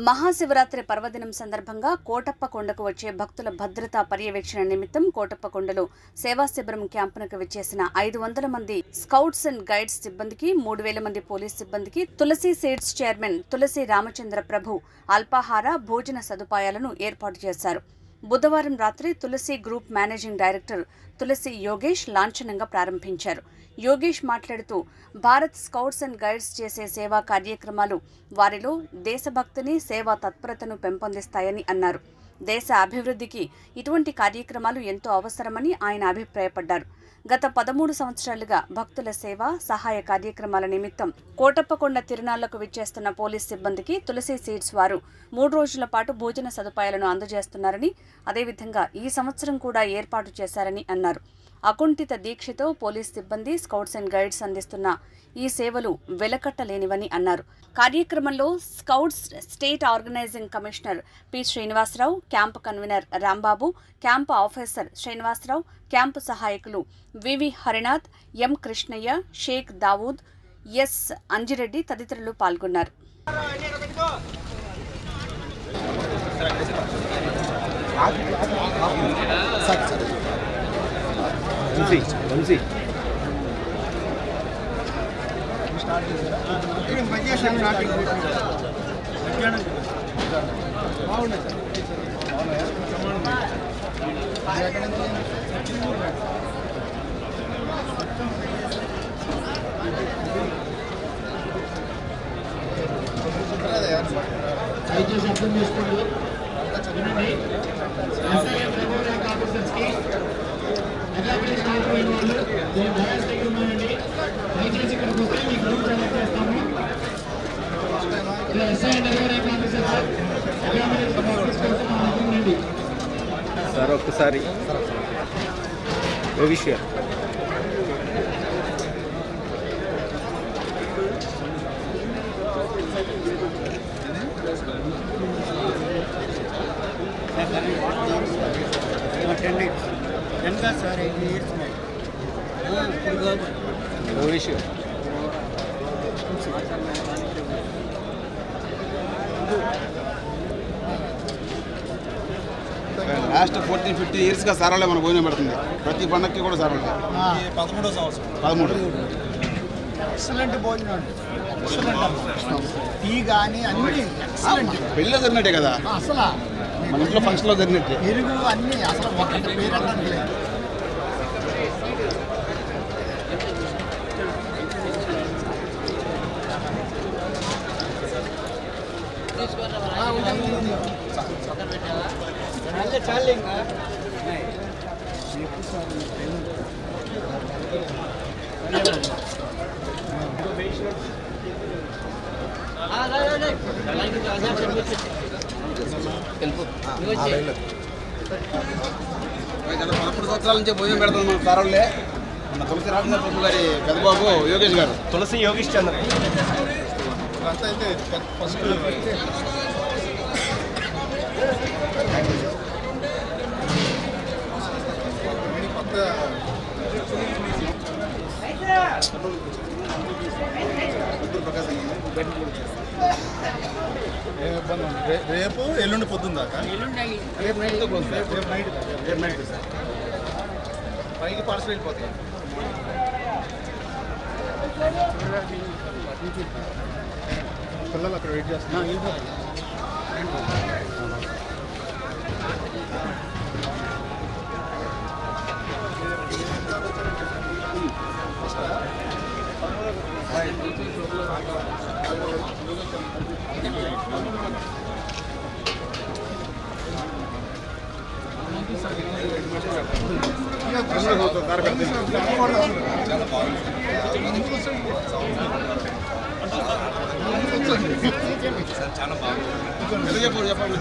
మహాశివరాత్రి పర్వదినం సందర్భంగా కోటప్పకొండకు వచ్చే భక్తుల భద్రతా పర్యవేక్షణ నిమిత్తం కోటప్పకొండలో సేవా శిబిరం క్యాంపునకు విచ్చేసిన 500 మంది స్కౌట్స్ అండ్ గైడ్స్ సిబ్బందికి 3000 మంది పోలీస్ సిబ్బందికి తులసి సీడ్స్ చైర్మన్ తులసి రామచంద్ర ప్రభు అల్పాహార భోజన సదుపాయాలను ఏర్పాటు చేశారు. బుధవారం రాత్రి తులసి group managing director Tulsi Yogesh లాంఛనంగా ప్రారంభించారు. యోగేష్ మాట్లాడుతూ భారత్ స్కౌట్స్ అండ్ గైడ్స్ చేసే సేవా కార్యక్రమాలు వారిలో దేశభక్తిని, సేవా తత్పరతను పెంపొందిస్తాయని అన్నారు. దేశ అభివృద్ధికి ఇటువంటి కార్యక్రమాలు ఎంతో అవసరమని ఆయన అభిప్రాయపడ్డారు. గత 13 సంవత్సరాలుగా భక్తుల సేవ, సహాయ కార్యక్రమాల నిమిత్తం కోటప్పకొండ తిరునాళ్లకు విచ్చేస్తున్న పోలీస్ సిబ్బందికి తులసి సీడ్స్ వారు 3 రోజుల పాటు భోజన సదుపాయాలను అందజేస్తున్నారని, అదేవిధంగా ఈ సంవత్సరం కూడా ఏర్పాటు చేశారని అన్నారు. అకుంఠిత దీక్షతో పోలీస్ సిబ్బంది, స్కౌట్స్ అండ్ గైడ్స్ అందిస్తున్న ఈ సేవలు వెలకట్టలేనివని అన్నారు. కార్యక్రమంలో scouts state organising commissioner P. Srinivasarao, camp convener Rambabu, camp officer Srinivasarao, camp సహాయకులు VV Harinath, M Krishnaiah, Sheikh Dawood, S Anjireddy తదితరులు పాల్గొన్నారు. దయచేసి అర్థం చేసుకోండి. దయచేసి ఇక్కడికి వస్తే మీ గ్రూప్ సెలెక్ట్ చేస్తాము. సార్ ఒక్కసారి యోగేష్ గారు యోగేష్ గారు లాస్ట్ 14-15 ఇయర్స్గా సారాలే మన భోజనం పెడుతుంది. ప్రతి పండగకి కూడా సారాలే. 13వ సంవత్సరం 13. ఎక్సలెంట్ భోజనం టీ కానీ అన్ని పెళ్ళిలో జరిగినట్టే కదా, అసలు మన ఇంట్లో ఫంక్షన్లో జరిగినట్టే. పెరుగు అన్ని అసలు ఒకటి పేరు అంటే గత 11 సంవత్సరాల నుంచి భోజనం పెడతాం మన సారాలే. మన తులసి రామచంద్ర ప్రభు గారి పెద్దబాబు యోగేష్ గారు, తులసి యోగేష్ చంద్ర అంతా అయితే ఫస్ట్ రేపు ఎల్లుండి పొద్దున్న దాకా రేపు నైట్ సార్ పైకి పార్సల్ వెళ్ళిపోతాయి. పిల్లలు అక్కడ వెయిట్ చేస్తున్నారు. చాలా బాగుంది. చెప్పండి.